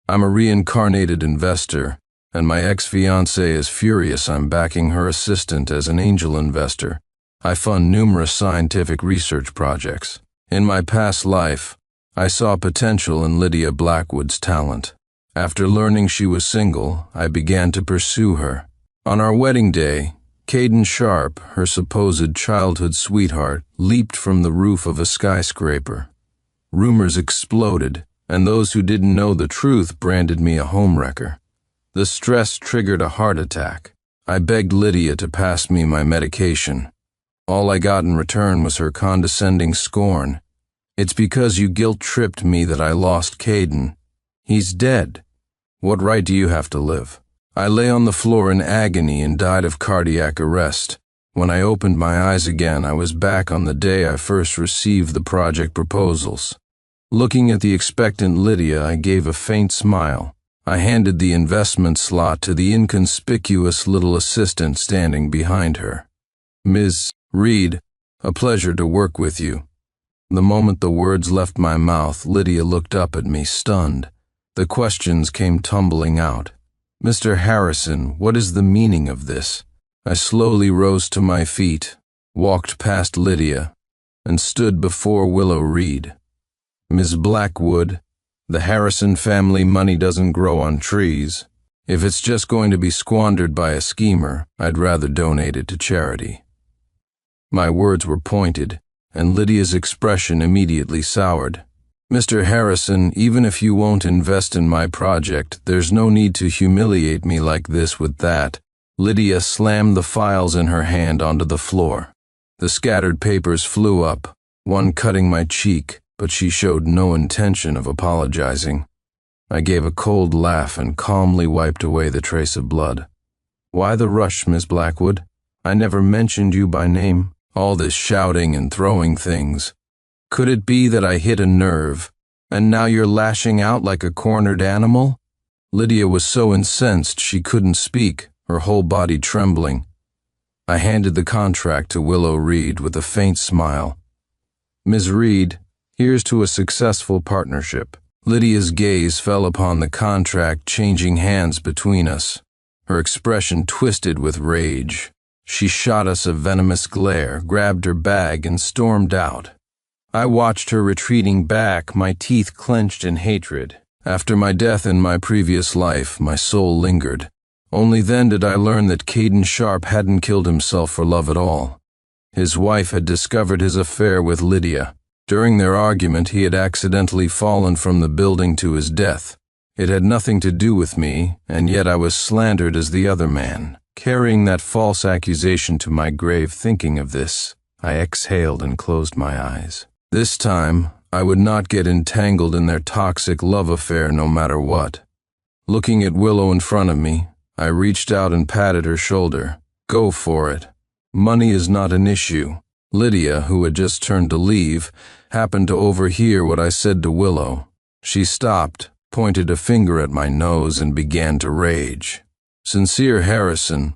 I'm a reincarnated investor, and my ex-fiancée is furious I'm backing her assistant as an angel investor. I fund numerous scientific research projects. In my past life, I saw potential in Lydia Blackwood's talent. After learning she was single, I began to pursue her. On our wedding day, Caden Sharp, her supposed childhood sweetheart, leaped from the roof of a skyscraper. Rumors exploded, and those who didn't know the truth branded me a homewrecker. The stress triggered a heart attack. I begged Lydia to pass me my medication. All I got in return was her condescending scorn. "It's because you guilt-tripped me that I lost Caden. He's dead. What right do you have to live?" I lay on the floor in agony and died of cardiac arrest. When I opened my eyes again, I was back on the day I first received the project proposals. Looking at the expectant Lydia, I gave a faint smile. I handed the investment slot to the inconspicuous little assistant standing behind her. "Ms. Reed, a pleasure to work with you." The moment the words left my mouth, Lydia looked up at me, stunned. The questions came tumbling out. "Mr. Harrison, what is the meaning of this?" I slowly rose to my feet, walked past Lydia, and stood before Willow Reed. "Ms. Blackwood, the Harrison family money doesn't grow on trees. If it's just going to be squandered by a schemer, I'd rather donate it to charity." My words were pointed, and Lydia's expression immediately soured. "Mr. Harrison, even if you won't invest in my project, there's no need to humiliate me like this with that." Lydia slammed the files in her hand onto the floor. The scattered papers flew up, one cutting my cheek, but she showed no intention of apologizing. I gave a cold laugh and calmly wiped away the trace of blood. "Why the rush, Miss Blackwood? I never mentioned you by name. All this shouting and throwing things. Could it be that I hit a nerve, and now you're lashing out like a cornered animal?" Lydia was so incensed she couldn't speak, her whole body trembling. I handed the contract to Willow Reed with a faint smile. "Ms. Reed, here's to a successful partnership." Lydia's gaze fell upon the contract, changing hands between us. Her expression twisted with rage. She shot us a venomous glare, grabbed her bag, and stormed out. I watched her retreating back, my teeth clenched in hatred. After my death in my previous life, my soul lingered. Only then did I learn that Caden Sharp hadn't killed himself for love at all. His wife had discovered his affair with Lydia. During their argument, he had accidentally fallen from the building to his death. It had nothing to do with me, and yet I was slandered as the other man. Carrying that false accusation to my grave, thinking of this, I exhaled and closed my eyes. This time, I would not get entangled in their toxic love affair no matter what. Looking at Willow in front of me, I reached out and patted her shoulder. "Go for it. Money is not an issue." Lydia, who had just turned to leave, happened to overhear what I said to Willow. She stopped, pointed a finger at my nose, and began to rage. "Sincere Harrison,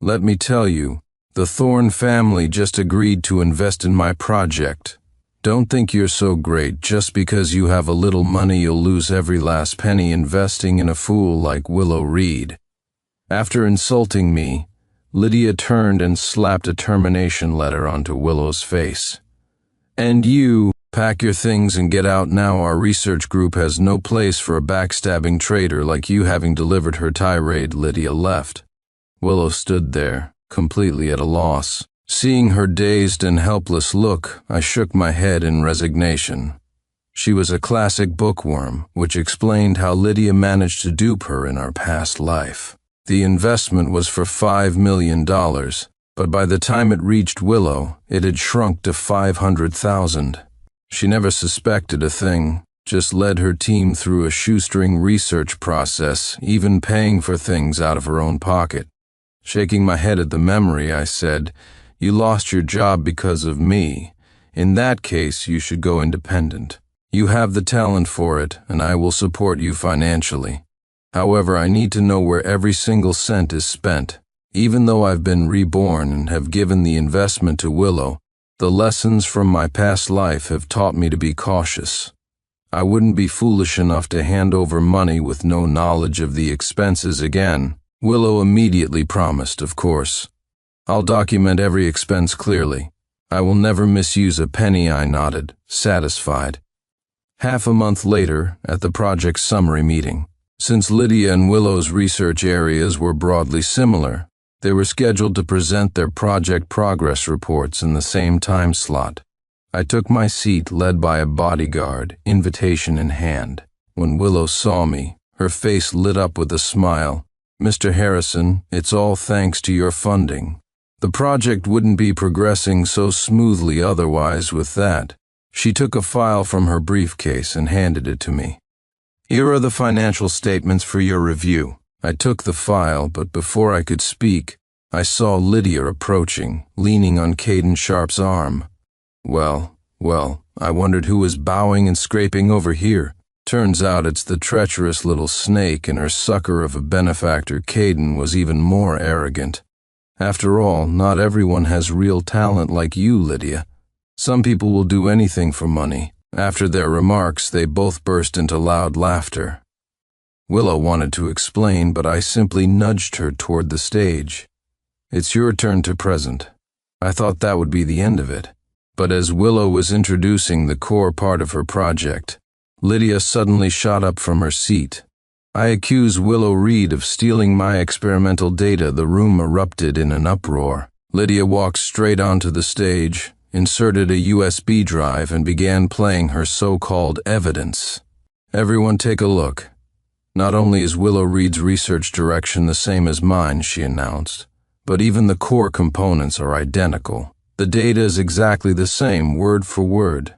let me tell you, the Thorne family just agreed to invest in my project. Don't think you're so great just because you have a little money. You'll lose every last penny investing in a fool like Willow Reed." After insulting me, Lydia turned and slapped a termination letter onto Willow's face. "And you, pack your things and get out now. Our research group has no place for a backstabbing traitor like you." Having delivered her tirade, Lydia left. Willow stood there, completely at a loss. Seeing her dazed and helpless look, I shook my head in resignation. She was a classic bookworm, which explained how Lydia managed to dupe her in our past life. The investment was for $5 million, but by the time it reached Willow, it had shrunk to $500,000. She never suspected a thing, just led her team through a shoestring research process, even paying for things out of her own pocket. Shaking my head at the memory, I said, "You lost your job because of me. In that case, you should go independent. You have the talent for it, and I will support you financially. However, I need to know where every single cent is spent. Even though I've been reborn and have given the investment to Willow, the lessons from my past life have taught me to be cautious. I wouldn't be foolish enough to hand over money with no knowledge of the expenses again. Willow immediately promised, of course. I'll document every expense clearly. I will never misuse a penny, I nodded, satisfied. Half a month later, at the project's summary meeting, since Lydia and Willow's research areas were broadly similar, they were scheduled to present their project progress reports in the same time slot. I took my seat led by a bodyguard, invitation in hand. When Willow saw me, her face lit up with a smile. "Mr. Harrison, it's all thanks to your funding. The project wouldn't be progressing so smoothly otherwise with that." She took a file from her briefcase and handed it to me. "Here are the financial statements for your review." I took the file, but before I could speak, I saw Lydia approaching, leaning on Caden Sharp's arm. Well, I wondered who was bowing and scraping over here. Turns out it's the treacherous little snake, and her sucker of a benefactor, Caden, was even more arrogant. After all, not everyone has real talent like you, Lydia. Some people will do anything for money. After their remarks, they both burst into loud laughter. Willow wanted to explain, but I simply nudged her toward the stage. "It's your turn to present." I thought that would be the end of it. But as Willow was introducing the core part of her project, Lydia suddenly shot up from her seat. "I accuse Willow Reed of stealing my experimental data." The room erupted in an uproar. Lydia walked straight onto the stage, inserted a USB drive, and began playing her so-called evidence. "Everyone take a look. Not only is Willow Reed's research direction the same as mine," she announced, "but even the core components are identical. The data is exactly the same, word for word.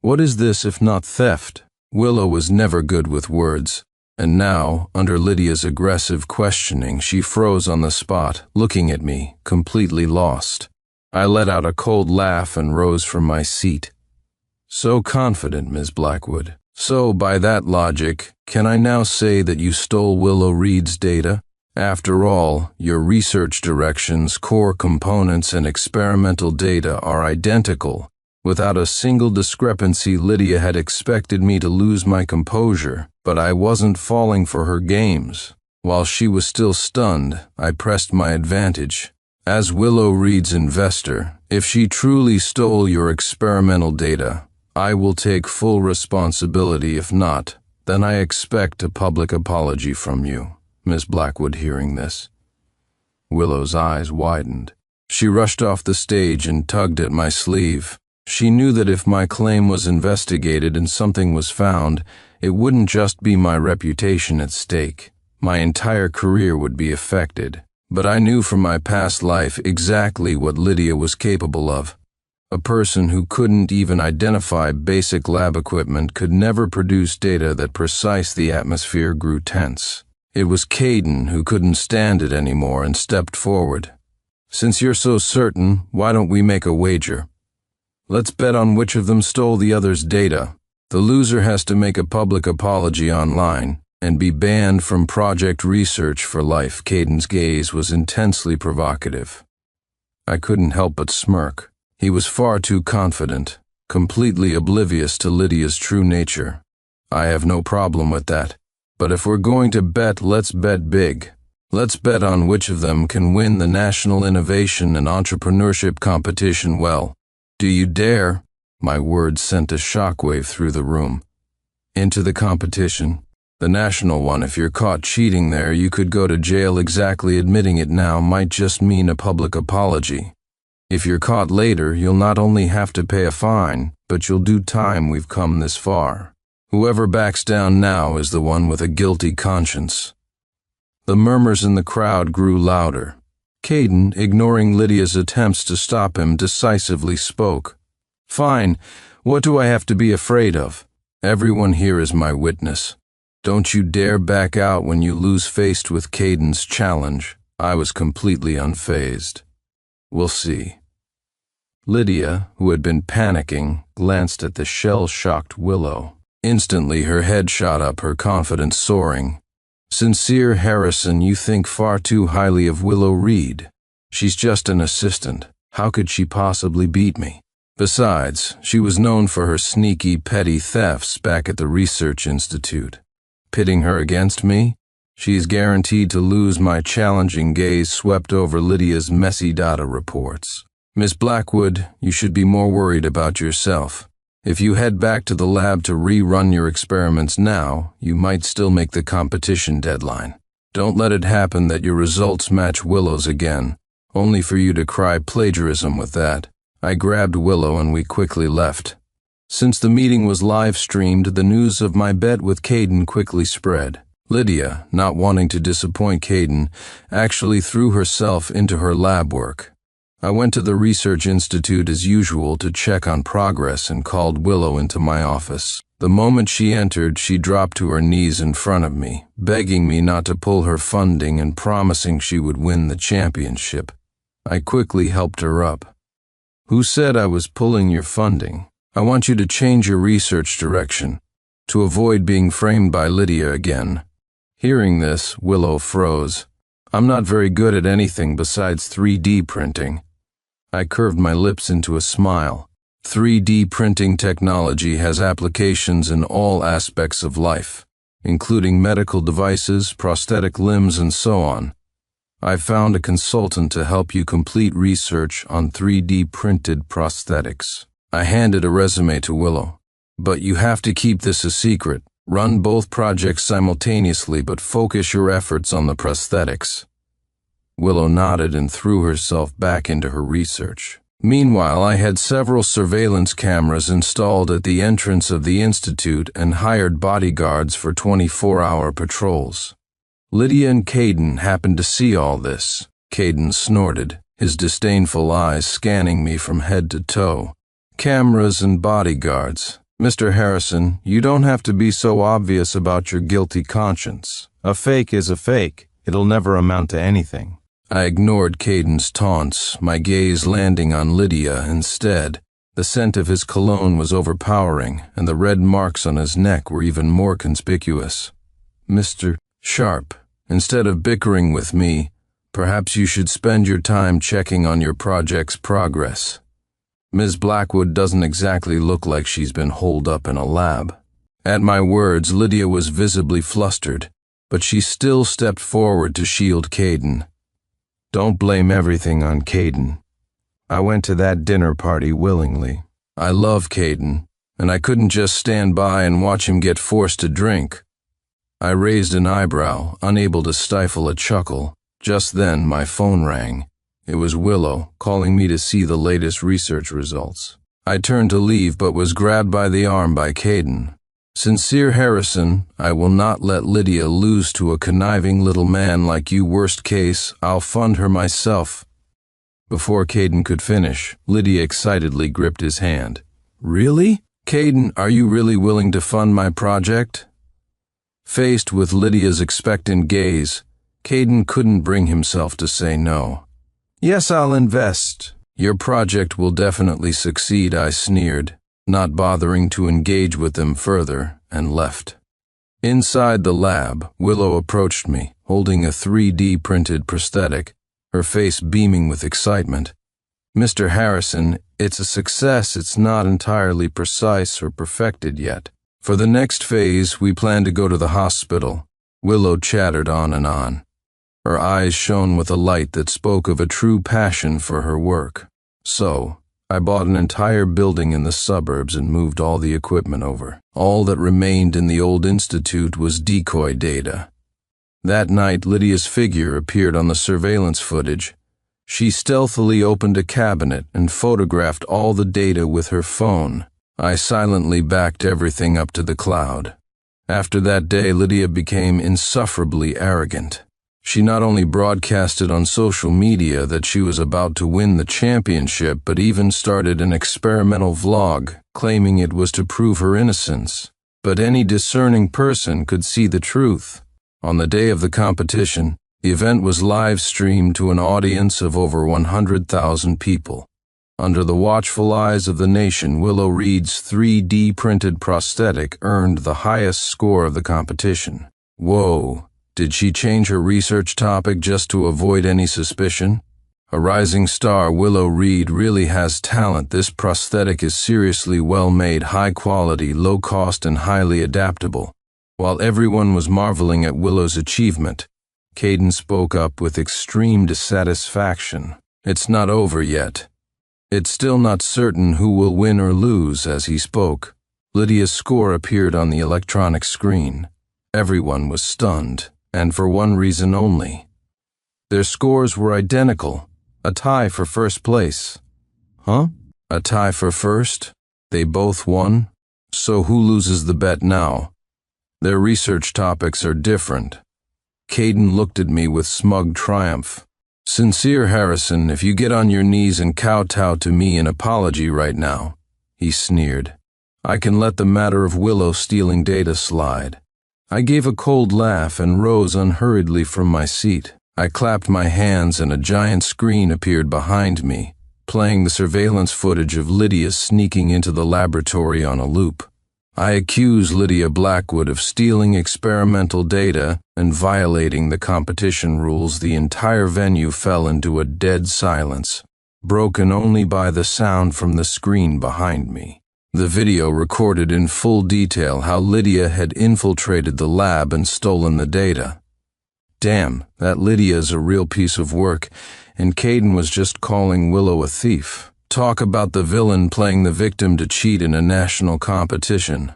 What is this if not theft?" Willow was never good with words, and now, under Lydia's aggressive questioning, she froze on the spot, looking at me, completely lost. I let out a cold laugh and rose from my seat. "So confident, Ms. Blackwood. So, by that logic, can I now say that you stole Willow Reed's data? After all, your research directions, core components, and experimental data are identical. Without a single discrepancy, Lydia had expected me to lose my composure, but I wasn't falling for her games. While she was still stunned, I pressed my advantage. As Willow Reed's investor, if she truly stole your experimental data, I will take full responsibility. If not, then I expect a public apology from you." Miss Blackwood, hearing this. Willow's eyes widened. She rushed off the stage and tugged at my sleeve. She knew that if my claim was investigated and something was found, it wouldn't just be my reputation at stake. My entire career would be affected. But I knew from my past life exactly what Lydia was capable of. A person who couldn't even identify basic lab equipment could never produce data that precise. The atmosphere grew tense. It was Caden who couldn't stand it anymore and stepped forward. "Since you're so certain, why don't we make a wager? Let's bet on which of them stole the other's data. The loser has to make a public apology online and be banned from project research for life." Caden's gaze was intensely provocative. I couldn't help but smirk. He was far too confident, completely oblivious to Lydia's true nature. "I have no problem with that. But if we're going to bet, let's bet big. Let's bet on which of them can win the National Innovation and Entrepreneurship Competition." "Well, do you dare?" My words sent a shockwave through the room. "Into the competition? The national one. If you're caught cheating there, you could go to jail. Exactly. Admitting it now might just mean a public apology. If you're caught later, you'll not only have to pay a fine, but you'll do time. We've come this far. Whoever backs down now is the one with a guilty conscience." The murmurs in the crowd grew louder. Caden, ignoring Lydia's attempts to stop him, decisively spoke. "Fine. What do I have to be afraid of? Everyone here is my witness. Don't you dare back out when you lose faced with Caden's challenge." I was completely unfazed. "We'll see." Lydia, who had been panicking, glanced at the shell-shocked Willow. Instantly her head shot up, her confidence soaring. "Sincere Harrison, you think far too highly of Willow Reed. She's just an assistant. How could she possibly beat me?" Besides, she was known for her sneaky, petty thefts back at the research institute. Pitting her against me? She's guaranteed to lose. My challenging gaze swept over Lydia's messy data reports. Miss Blackwood, you should be more worried about yourself. If you head back to the lab to rerun your experiments now, you might still make the competition deadline. Don't let it happen that your results match Willow's again, only for you to cry plagiarism with that. I grabbed Willow and we quickly left. Since the meeting was live-streamed, the news of my bet with Caden quickly spread. Lydia, not wanting to disappoint Caden, actually threw herself into her lab work. I went to the research institute as usual to check on progress and called Willow into my office. The moment she entered, she dropped to her knees in front of me, begging me not to pull her funding and promising she would win the championship. I quickly helped her up. Who said I was pulling your funding? I want you to change your research direction, to avoid being framed by Lydia again. Hearing this, Willow froze. I'm not very good at anything besides 3D printing. I curved my lips into a smile. 3D printing technology has applications in all aspects of life, including medical devices, prosthetic limbs, and so on. I found a consultant to help you complete research on 3D printed prosthetics. I handed a resume to Willow. But you have to keep this a secret. Run both projects simultaneously, but focus your efforts on the prosthetics. Willow nodded and threw herself back into her research. Meanwhile, I had several surveillance cameras installed at the entrance of the institute and hired bodyguards for 24-hour patrols. Lydia and Caden happened to see all this. Caden snorted, his disdainful eyes scanning me from head to toe. Cameras and bodyguards. Mr. Harrison, you don't have to be so obvious about your guilty conscience. A fake is a fake. It'll never amount to anything. I ignored Caden's taunts, my gaze landing on Lydia instead. The scent of his cologne was overpowering, and the red marks on his neck were even more conspicuous. Mr. Sharp, instead of bickering with me, perhaps you should spend your time checking on your project's progress. Ms. Blackwood doesn't exactly look like she's been holed up in a lab. At my words, Lydia was visibly flustered, but she still stepped forward to shield Caden. Don't blame everything on Caden. I went to that dinner party willingly. I love Caden, and I couldn't just stand by and watch him get forced to drink. I raised an eyebrow, unable to stifle a chuckle. Just then, my phone rang. It was Willow, calling me to see the latest research results. I turned to leave but was grabbed by the arm by Caden. Sincere Harrison, I will not let Lydia lose to a conniving little man like you. Worst case, I'll fund her myself. Before Caden could finish, Lydia excitedly gripped his hand. Really? Caden, are you really willing to fund my project? Faced with Lydia's expectant gaze, Caden couldn't bring himself to say no. Yes, I'll invest. Your project will definitely succeed, I sneered, not bothering to engage with them further, and left. Inside the lab, Willow approached me, holding a 3D printed prosthetic, her face beaming with excitement. Mr. Harrison, it's a success. It's not entirely precise or perfected yet. For the next phase, we plan to go to the hospital. Willow chattered on and on. Her eyes shone with a light that spoke of a true passion for her work. So, I bought an entire building in the suburbs and moved all the equipment over. All that remained in the old institute was decoy data. That night, Lydia's figure appeared on the surveillance footage. She stealthily opened a cabinet and photographed all the data with her phone. I silently backed everything up to the cloud. After that day, Lydia became insufferably arrogant. She not only broadcasted on social media that she was about to win the championship, but even started an experimental vlog, claiming it was to prove her innocence. But any discerning person could see the truth. On the day of the competition, the event was live-streamed to an audience of over 100,000 people. Under the watchful eyes of the nation, Willow Reed's 3D printed prosthetic earned the highest score of the competition. Whoa! Did she change her research topic just to avoid any suspicion? A rising star, Willow Reed really has talent. This prosthetic is seriously well-made, high-quality, low-cost, and highly adaptable. While everyone was marveling at Willow's achievement, Caden spoke up with extreme dissatisfaction. It's not over yet. It's still not certain who will win or lose. As he spoke, Lydia's score appeared on the electronic screen. Everyone was stunned, and for one reason only. Their scores were identical, a tie for first place. Huh? A tie for first? They both won? So who loses the bet now? Their research topics are different. Caden looked at me with smug triumph. Sincere Harrison, if you get on your knees and kowtow to me in apology right now, he sneered, I can let the matter of Willow stealing data slide. I gave a cold laugh and rose unhurriedly from my seat. I clapped my hands and a giant screen appeared behind me, playing the surveillance footage of Lydia sneaking into the laboratory on a loop. I accuse Lydia Blackwood of stealing experimental data and violating the competition rules. The entire venue fell into a dead silence, broken only by the sound from the screen behind me. The video recorded in full detail how Lydia had infiltrated the lab and stolen the data. Damn, that Lydia's a real piece of work, and Caden was just calling Willow a thief. Talk about the villain playing the victim to cheat in a national competition.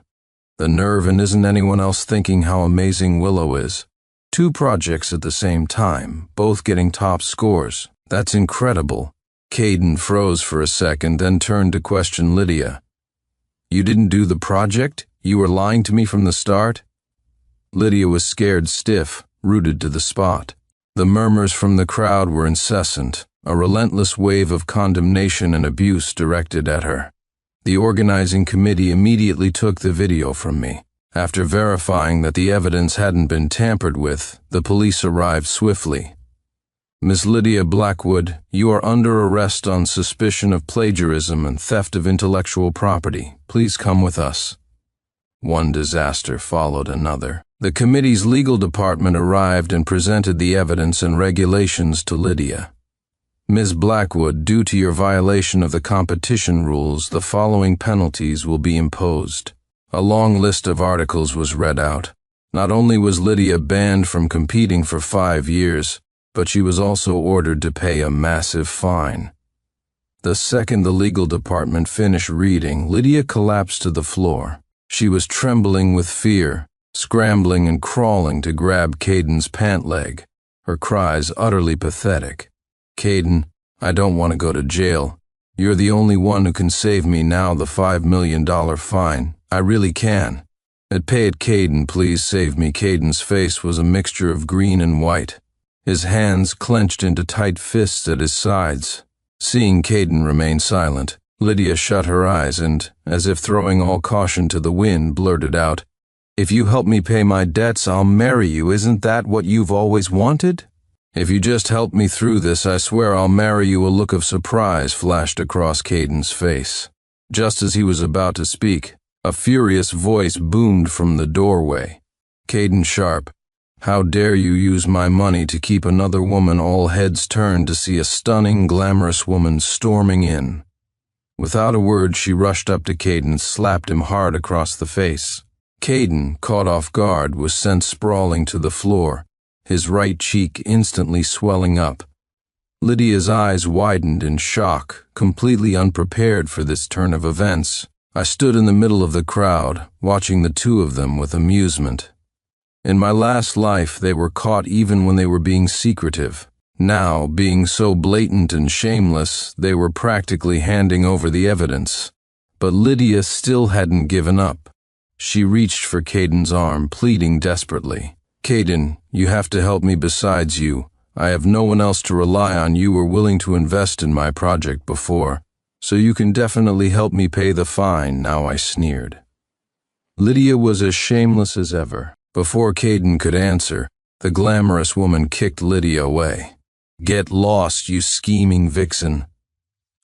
The nerve, and isn't anyone else thinking how amazing Willow is? 2 projects at the same time, both getting top scores. That's incredible. Caden froze for a second, then turned to question Lydia. You didn't do the project? You were lying to me from the start? Lydia was scared stiff, rooted to the spot. The murmurs from the crowd were incessant, a relentless wave of condemnation and abuse directed at her. The organizing committee immediately took the video from me. After verifying that the evidence hadn't been tampered with, the police arrived swiftly. Miss Lydia Blackwood, you are under arrest on suspicion of plagiarism and theft of intellectual property. Please come with us. One disaster followed another. The committee's legal department arrived and presented the evidence and regulations to Lydia. Ms. Blackwood, due to your violation of the competition rules, the following penalties will be imposed. A long list of articles was read out. Not only was Lydia banned from competing for 5 years, but she was also ordered to pay a massive fine. The second the legal department finished reading, Lydia collapsed to the floor. She was trembling with fear, scrambling and crawling to grab Caden's pant leg, her cries utterly pathetic. Caden, I don't want to go to jail. You're the only one who can save me now. The $5 million fine. I really can. Pay it, Caden, please save me. Caden's face was a mixture of green and white, his hands clenched into tight fists at his sides. Seeing Caden remain silent, Lydia shut her eyes and, as if throwing all caution to the wind, blurted out, If you help me pay my debts, I'll marry you. Isn't that what you've always wanted? If you just help me through this, I swear I'll marry you. A look of surprise flashed across Caden's face. Just as he was about to speak, a furious voice boomed from the doorway. Caden Sharp, how dare you use my money to keep another woman? All heads turned to see a stunning, glamorous woman storming in. Without a word, she rushed up to Caden and slapped him hard across the face. Caden, caught off guard, was sent sprawling to the floor, his right cheek instantly swelling up. Lydia's eyes widened in shock, completely unprepared for this turn of events. I stood in the middle of the crowd, watching the two of them with amusement. In my last life, they were caught even when they were being secretive. Now, being so blatant and shameless, they were practically handing over the evidence. But Lydia still hadn't given up. She reached for Caden's arm, pleading desperately. Caden, you have to help me. Besides you, I have no one else to rely on. You were willing to invest in my project before, so you can definitely help me pay the fine now. I sneered. Lydia was as shameless as ever. Before Caden could answer, the glamorous woman kicked Lydia away. Get lost, you scheming vixen.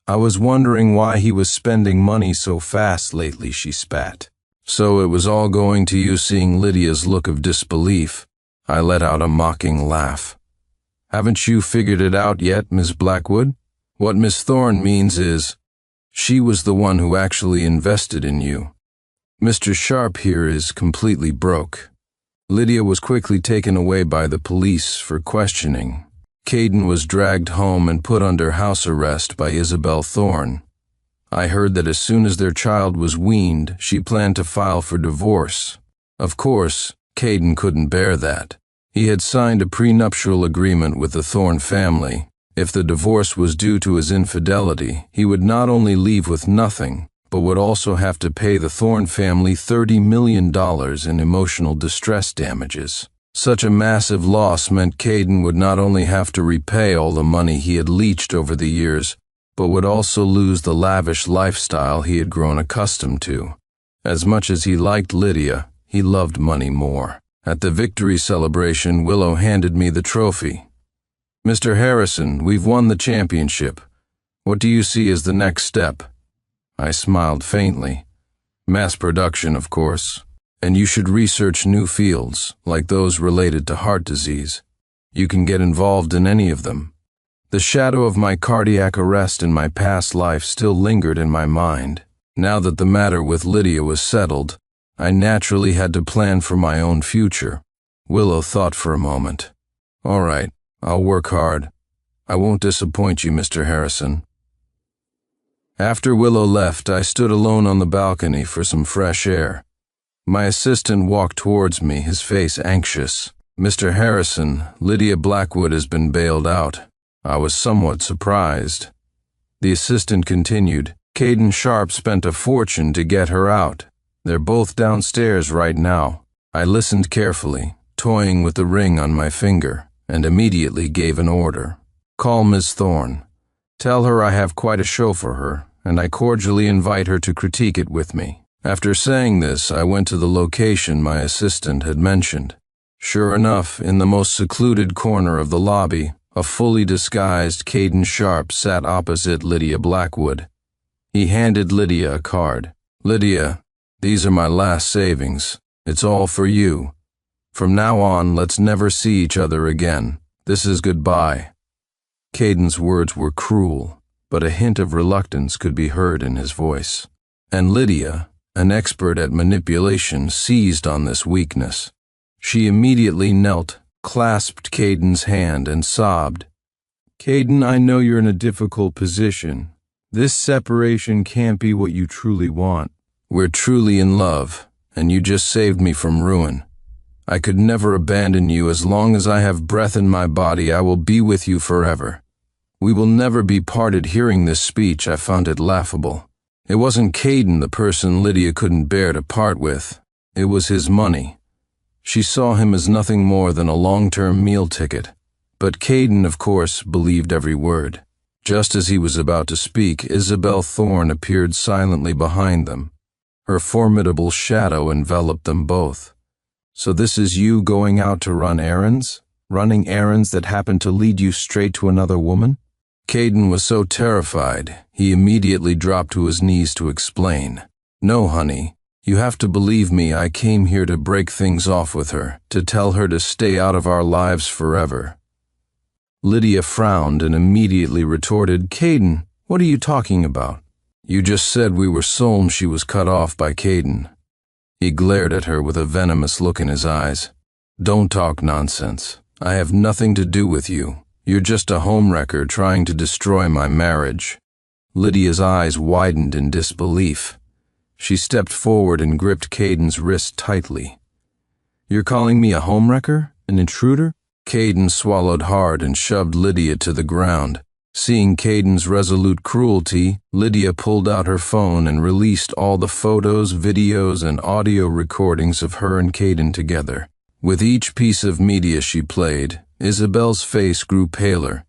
I was wondering why he was spending money so fast lately, she spat. So it was all going to you. Seeing Lydia's look of disbelief, I let out a mocking laugh. Haven't you figured it out yet, Miss Blackwood? What Miss Thorne means is, she was the one who actually invested in you. Mr. Sharp here is completely broke. Lydia was quickly taken away by the police for questioning. Caden was dragged home and put under house arrest by Isabel Thorne. I heard that as soon as their child was weaned, she planned to file for divorce. Of course, Caden couldn't bear that. He had signed a prenuptial agreement with the Thorne family. If the divorce was due to his infidelity, he would not only leave with nothing, but would also have to pay the Thorne family $30 million in emotional distress damages. Such a massive loss meant Caden would not only have to repay all the money he had leached over the years, but would also lose the lavish lifestyle he had grown accustomed to. As much as he liked Lydia, he loved money more. At the victory celebration, Willow handed me the trophy. "Mr. Harrison, we've won the championship. What do you see as the next step?" I smiled faintly. "Mass production, of course. And you should research new fields, like those related to heart disease. You can get involved in any of them." The shadow of my cardiac arrest in my past life still lingered in my mind. Now that the matter with Lydia was settled, I naturally had to plan for my own future. Willow thought for a moment. "All right, I'll work hard. I won't disappoint you, Mr. Harrison." After Willow left, I stood alone on the balcony for some fresh air. My assistant walked towards me, his face anxious. "Mr. Harrison, Lydia Blackwood has been bailed out." I was somewhat surprised. The assistant continued, "Caden Sharp spent a fortune to get her out. They're both downstairs right now." I listened carefully, toying with the ring on my finger, and immediately gave an order. "Call Miss Thorne. Tell her I have quite a show for her, and I cordially invite her to critique it with me." After saying this, I went to the location my assistant had mentioned. Sure enough, in the most secluded corner of the lobby, a fully disguised Caden Sharp sat opposite Lydia Blackwood. He handed Lydia a card. "Lydia, these are my last savings. It's all for you. From now on, let's never see each other again. This is goodbye." Caden's words were cruel, but a hint of reluctance could be heard in his voice. And Lydia, an expert at manipulation, seized on this weakness. She immediately knelt, clasped Caden's hand, and sobbed. "Caden, I know you're in a difficult position. This separation can't be what you truly want. We're truly in love, and you just saved me from ruin. I could never abandon you. As long as I have breath in my body, I will be with you forever. We will never be parted." Hearing this speech, I found it laughable. It wasn't Caden the person Lydia couldn't bear to part with. It was his money. She saw him as nothing more than a long-term meal ticket. But Caden, of course, believed every word. Just as he was about to speak, Isabel Thorne appeared silently behind them. Her formidable shadow enveloped them both. "So this is you going out to run errands? Running errands that happen to lead you straight to another woman?" Caden was so terrified, he immediately dropped to his knees to explain. "No, honey. You have to believe me, I came here to break things off with her, to tell her to stay out of our lives forever." Lydia frowned and immediately retorted, "Caden, what are you talking about?" "You just said we were soulmates." She was cut off by Caden. He glared at her with a venomous look in his eyes. "Don't talk nonsense. I have nothing to do with you. You're just a homewrecker trying to destroy my marriage." Lydia's eyes widened in disbelief. She stepped forward and gripped Caden's wrist tightly. "You're calling me a homewrecker? An intruder?" Caden swallowed hard and shoved Lydia to the ground. Seeing Caden's resolute cruelty, Lydia pulled out her phone and released all the photos, videos, and audio recordings of her and Caden together. With each piece of media she played, Isabel's face grew paler.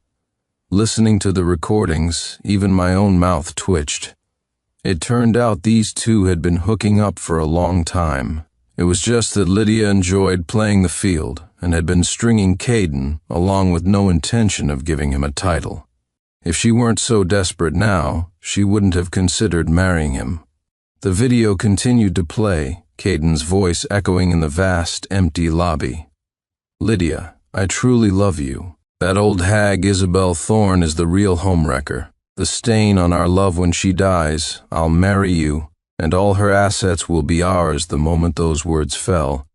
Listening to the recordings, even my own mouth twitched. It turned out these two had been hooking up for a long time. It was just that Lydia enjoyed playing the field and had been stringing Caden, along with no intention of giving him a title. If she weren't so desperate now, she wouldn't have considered marrying him. The video continued to play, Caden's voice echoing in the vast, empty lobby. "Lydia, I truly love you. That old hag Isabel Thorne is the real homewrecker, the stain on our love when she dies. I'll marry you, and all her assets will be ours the moment those words fell.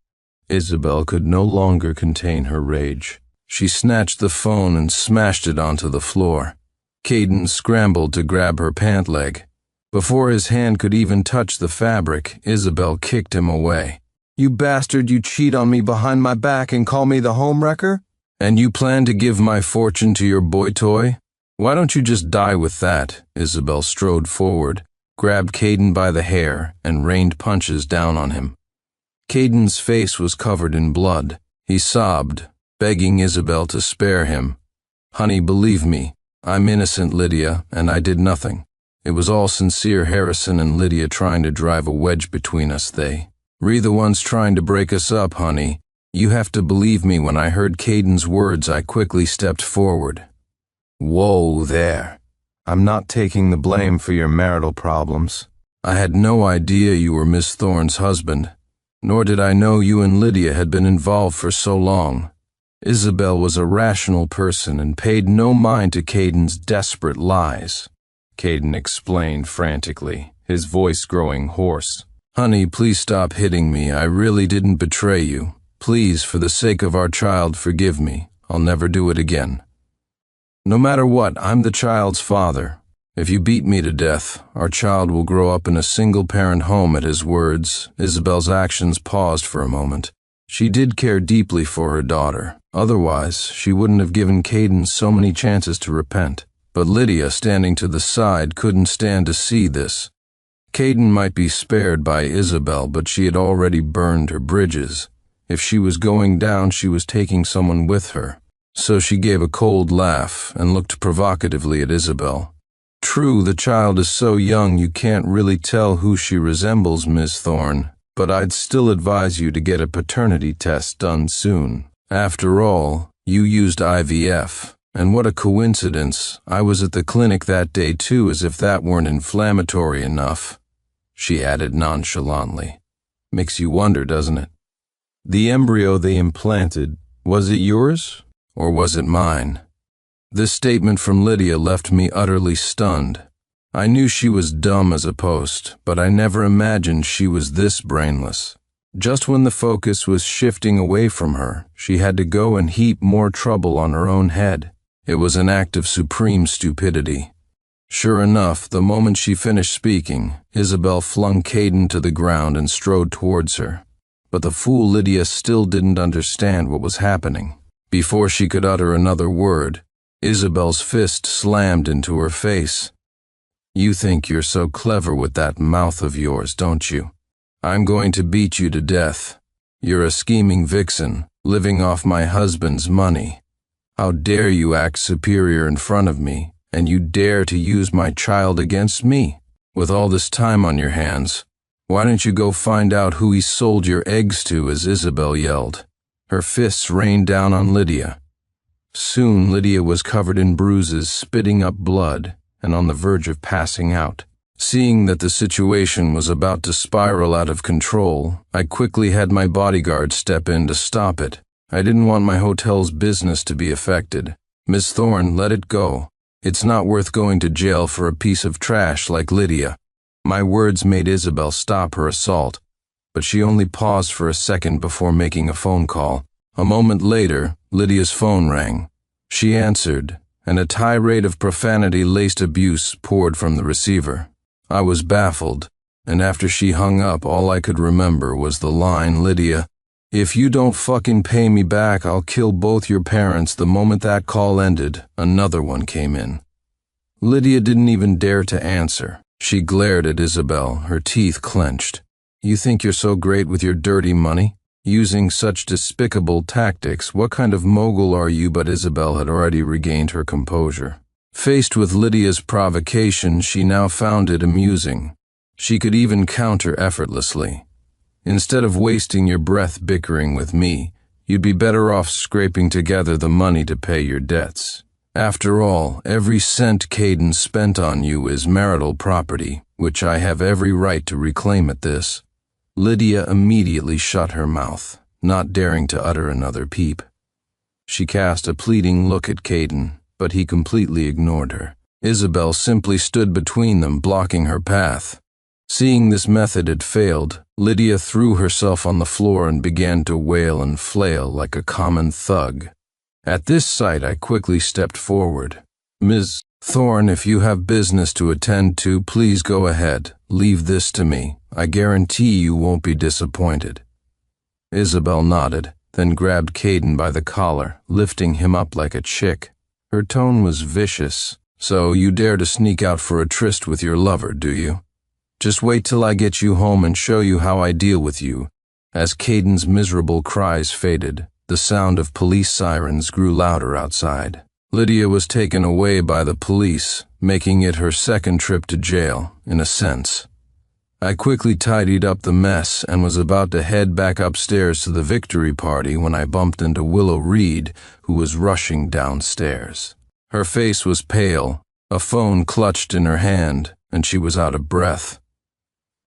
Isabel could no longer contain her rage. She snatched the phone and smashed it onto the floor. Caden scrambled to grab her pant leg. Before his hand could even touch the fabric, Isabel kicked him away. "You bastard, you cheat on me behind my back and call me the homewrecker? And you plan to give my fortune to your boy toy? Why don't you just die with that?" Isabel strode forward, grabbed Caden by the hair, and rained punches down on him. Caden's face was covered in blood. He sobbed, begging Isabel to spare him. "Honey, believe me, I'm innocent, Lydia, and I did nothing. It was all sincere Harrison and Lydia trying to drive a wedge between us. We're the ones trying to break us up, honey. You have to believe me." When I heard Caden's words, I quickly stepped forward. "Whoa there. I'm not taking the blame for your marital problems. I had no idea you were Miss Thorne's husband, nor did I know you and Lydia had been involved for so long." Isabel was a rational person and paid no mind to Caden's desperate lies. Caden explained frantically, his voice growing hoarse. "Honey, please stop hitting me. I really didn't betray you. Please, for the sake of our child, forgive me. I'll never do it again. No matter what, I'm the child's father. If you beat me to death, our child will grow up in a single-parent home." At his words, Isabel's actions paused for a moment. She did care deeply for her daughter. Otherwise, she wouldn't have given Caden so many chances to repent. But Lydia, standing to the side, couldn't stand to see this. Caden might be spared by Isabel, but she had already burned her bridges. If she was going down, she was taking someone with her. So she gave a cold laugh and looked provocatively at Isabel. "True, the child is so young you can't really tell who she resembles, Miss Thorne, but I'd still advise you to get a paternity test done soon. After all, you used IVF. And what a coincidence, I was at the clinic that day too, as if that weren't inflammatory enough," she added nonchalantly. "Makes you wonder, doesn't it? The embryo they implanted, was it yours, or was it mine?" This statement from Lydia left me utterly stunned. I knew she was dumb as a post, but I never imagined she was this brainless. Just when the focus was shifting away from her, she had to go and heap more trouble on her own head. It was an act of supreme stupidity. Sure enough, the moment she finished speaking, Isabel flung Caden to the ground and strode towards her. But the fool Lydia still didn't understand what was happening. Before she could utter another word, Isabel's fist slammed into her face. "You think you're so clever with that mouth of yours, don't you? I'm going to beat you to death. You're a scheming vixen, living off my husband's money. How dare you act superior in front of me, and you dare to use my child against me? With all this time on your hands, why don't you go find out who he sold your eggs to?" as Isabel yelled. Her fists rained down on Lydia. Soon Lydia was covered in bruises, spitting up blood, and on the verge of passing out. Seeing that the situation was about to spiral out of control, I quickly had my bodyguard step in to stop it. I didn't want my hotel's business to be affected. "Miss Thorne, let it go. It's not worth going to jail for a piece of trash like Lydia." My words made Isabel stop her assault, but she only paused for a second before making a phone call. A moment later, Lydia's phone rang. She answered, and a tirade of profanity-laced abuse poured from the receiver. I was baffled, and after she hung up, all I could remember was the line, "Lydia, if you don't fucking pay me back, I'll kill both your parents." The moment that call ended, another one came in. Lydia didn't even dare to answer. She glared at Isabel, her teeth clenched. "You think you're so great with your dirty money? Using such despicable tactics, what kind of mogul are you?" But Isabel had already regained her composure. Faced with Lydia's provocation, she now found it amusing. She could even counter effortlessly. "Instead of wasting your breath bickering with me, you'd be better off scraping together the money to pay your debts. After all, every cent Caden spent on you is marital property, which I have every right to reclaim at this." Lydia immediately shut her mouth, not daring to utter another peep. She cast a pleading look at Caden, but he completely ignored her. Isabel simply stood between them, blocking her path. Seeing this method had failed, Lydia threw herself on the floor and began to wail and flail like a common thug. At this sight, I quickly stepped forward. "Ms. Thorne, if you have business to attend to, please go ahead. Leave this to me. I guarantee you won't be disappointed." Isabel nodded, then grabbed Caden by the collar, lifting him up like a chick. Her tone was vicious. "So you dare to sneak out for a tryst with your lover, do you? Just wait till I get you home and show you how I deal with you." As Caden's miserable cries faded, the sound of police sirens grew louder outside. Lydia was taken away by the police, making it her second trip to jail, in a sense. I quickly tidied up the mess and was about to head back upstairs to the victory party when I bumped into Willow Reed, who was rushing downstairs. Her face was pale, a phone clutched in her hand, and she was out of breath.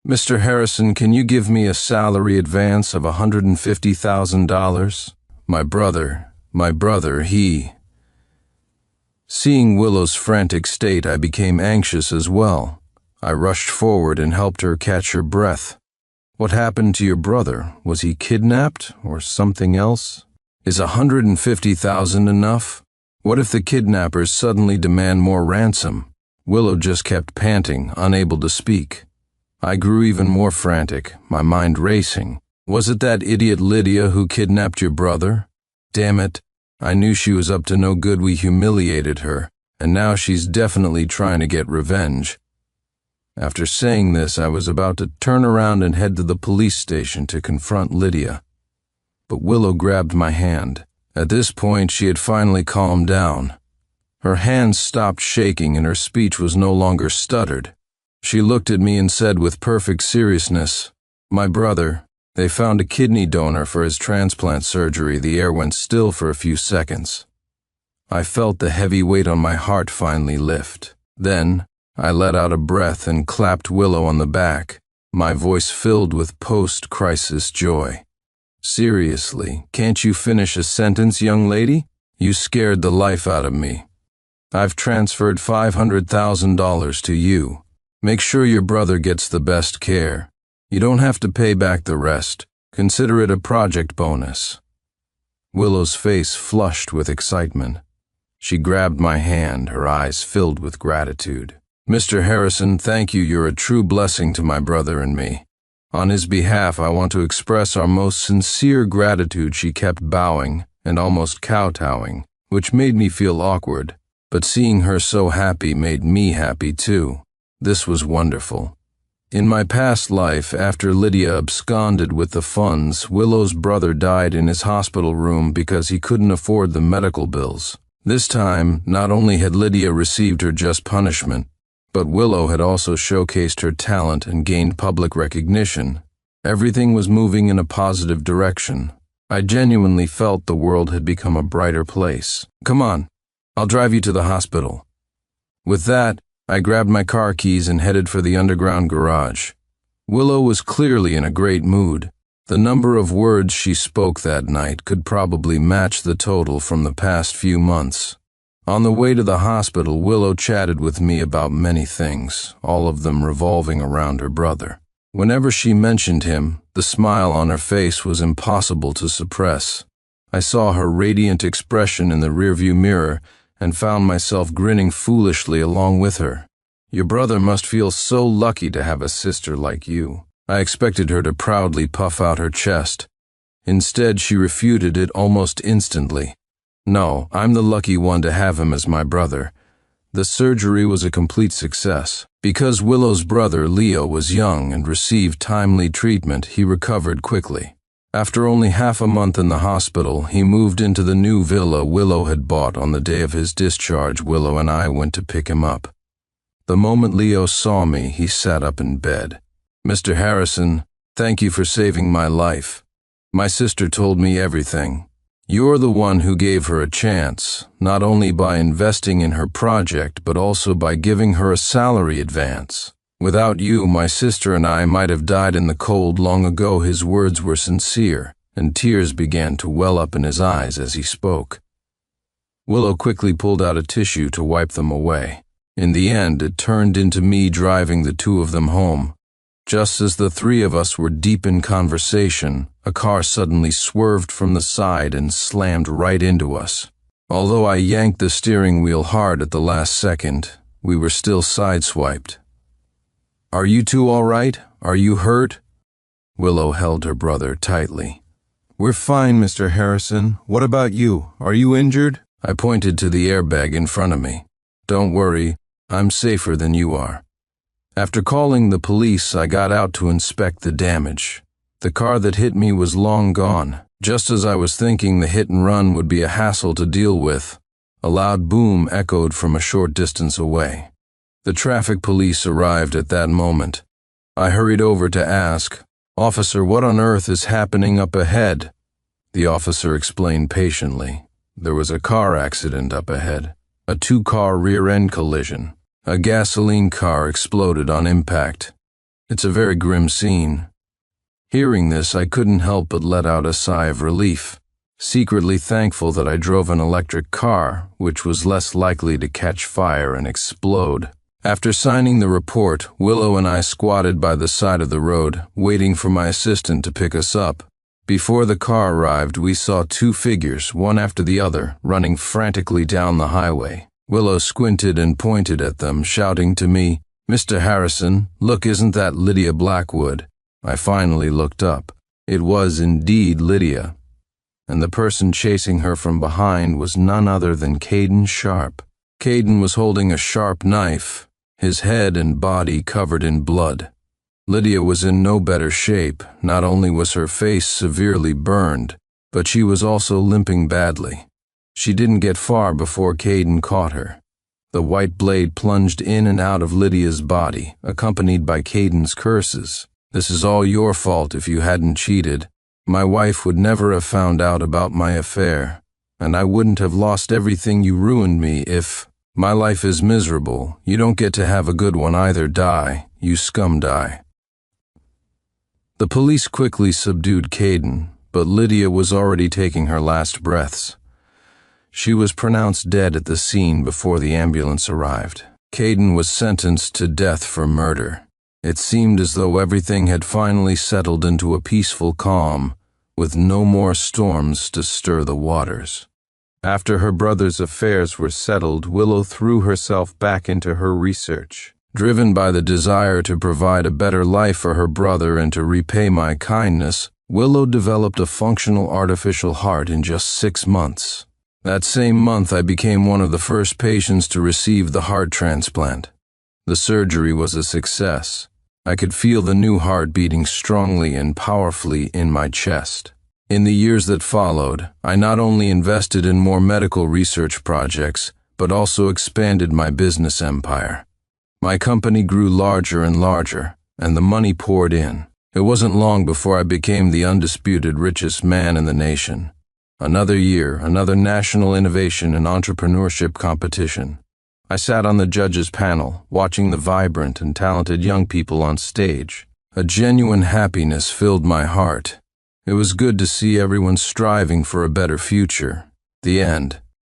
"Mr. Harrison, can you give me a salary advance of $150,000? My brother, he..." Seeing Willow's frantic state, I became anxious as well. I rushed forward and helped her catch her breath. "What happened to your brother? Was he kidnapped or something else? Is $150,000 enough? What if the kidnappers suddenly demand more ransom?" Willow just kept panting, unable to speak. I grew even more frantic, my mind racing. "Was it that idiot Lydia who kidnapped your brother? Damn it. I knew she was up to no good. We humiliated her, and now she's definitely trying to get revenge." After saying this, I was about to turn around and head to the police station to confront Lydia. But Willow grabbed my hand. At this point, she had finally calmed down. Her hands stopped shaking and her speech was no longer stuttered. She looked at me and said with perfect seriousness, "My brother, they found a kidney donor for his transplant surgery." The air went still for a few seconds. I felt the heavy weight on my heart finally lift. Then, I let out a breath and clapped Willow on the back, my voice filled with post-crisis joy. "Seriously, can't you finish a sentence, young lady? You scared the life out of me. I've transferred $500,000 to you. Make sure your brother gets the best care. You don't have to pay back the rest. Consider it a project bonus." Willow's face flushed with excitement. She grabbed my hand, her eyes filled with gratitude. "Mr. Harrison, thank you. You're a true blessing to my brother and me. On his behalf, I want to express our most sincere gratitude." She kept bowing and almost kowtowing, which made me feel awkward, but seeing her so happy made me happy too. This was wonderful. In my past life, after Lydia absconded with the funds, Willow's brother died in his hospital room because he couldn't afford the medical bills. This time, not only had Lydia received her just punishment, but Willow had also showcased her talent and gained public recognition. Everything was moving in a positive direction. I genuinely felt the world had become a brighter place. "Come on, I'll drive you to the hospital." With that, I grabbed my car keys and headed for the underground garage. Willow was clearly in a great mood. The number of words she spoke that night could probably match the total from the past few months. On the way to the hospital, Willow chatted with me about many things, all of them revolving around her brother. Whenever she mentioned him, the smile on her face was impossible to suppress. I saw her radiant expression in the rearview mirror and found myself grinning foolishly along with her. "Your brother must feel so lucky to have a sister like you." I expected her to proudly puff out her chest. Instead, she refuted it almost instantly. "No, I'm the lucky one to have him as my brother." The surgery was a complete success. Because Willow's brother, Leo, was young and received timely treatment, he recovered quickly. After only half a month in the hospital, he moved into the new villa Willow had bought on the day of his discharge. Willow and I went to pick him up. The moment Leo saw me, he sat up in bed. "Mr. Harrison, thank you for saving my life. My sister told me everything. You're the one who gave her a chance, not only by investing in her project, but also by giving her a salary advance. Without you, my sister and I might have died in the cold long ago." His words were sincere, and tears began to well up in his eyes as he spoke. Willow quickly pulled out a tissue to wipe them away. In the end, it turned into me driving the two of them home. Just as the three of us were deep in conversation, a car suddenly swerved from the side and slammed right into us. Although I yanked the steering wheel hard at the last second, we were still sideswiped. "Are you two all right? Are you hurt?" Willow held her brother tightly. "We're fine, Mr. Harrison. What about you? Are you injured?" I pointed to the airbag in front of me. "Don't worry, I'm safer than you are." After calling the police, I got out to inspect the damage. The car that hit me was long gone. Just as I was thinking the hit and run would be a hassle to deal with, a loud boom echoed from a short distance away. The traffic police arrived at that moment. I hurried over to ask, "Officer, what on earth is happening up ahead?" The officer explained patiently. There was a car accident up ahead, a two-car rear-end collision. A gasoline car exploded on impact. It's a very grim scene. Hearing this, I couldn't help but let out a sigh of relief, secretly thankful that I drove an electric car, which was less likely to catch fire and explode. After signing the report, Willow and I squatted by the side of the road, waiting for my assistant to pick us up. Before the car arrived, we saw two figures, one after the other, running frantically down the highway. Willow squinted and pointed at them, shouting to me, "Mr. Harrison, look, isn't that Lydia Blackwood?" I finally looked up. It was indeed Lydia, and the person chasing her from behind was none other than Caden Sharp. Caden was holding a sharp knife, his head and body covered in blood. Lydia was in no better shape. Not only was her face severely burned, but she was also limping badly. She didn't get far before Caden caught her. The white blade plunged in and out of Lydia's body, accompanied by Caden's curses. "This is all your fault if you hadn't cheated. My wife would never have found out about my affair, and I wouldn't have lost everything you ruined me if... My life is miserable. You don't get to have a good one either. Die, you scum, die." The police quickly subdued Caden, but Lydia was already taking her last breaths. She was pronounced dead at the scene before the ambulance arrived. Caden was sentenced to death for murder. It seemed as though everything had finally settled into a peaceful calm, with no more storms to stir the waters. After her brother's affairs were settled, Willow threw herself back into her research. Driven by the desire to provide a better life for her brother and to repay my kindness, Willow developed a functional artificial heart in just 6 months. That same month, I became one of the first patients to receive the heart transplant. The surgery was a success. I could feel the new heart beating strongly and powerfully in my chest. In the years that followed, I not only invested in more medical research projects, but also expanded my business empire. My company grew larger and larger, and the money poured in. It wasn't long before I became the undisputed richest man in the nation. Another year, another national innovation and entrepreneurship competition. I sat on the judges' panel, watching the vibrant and talented young people on stage. A genuine happiness filled my heart. It was good to see everyone striving for a better future. The end.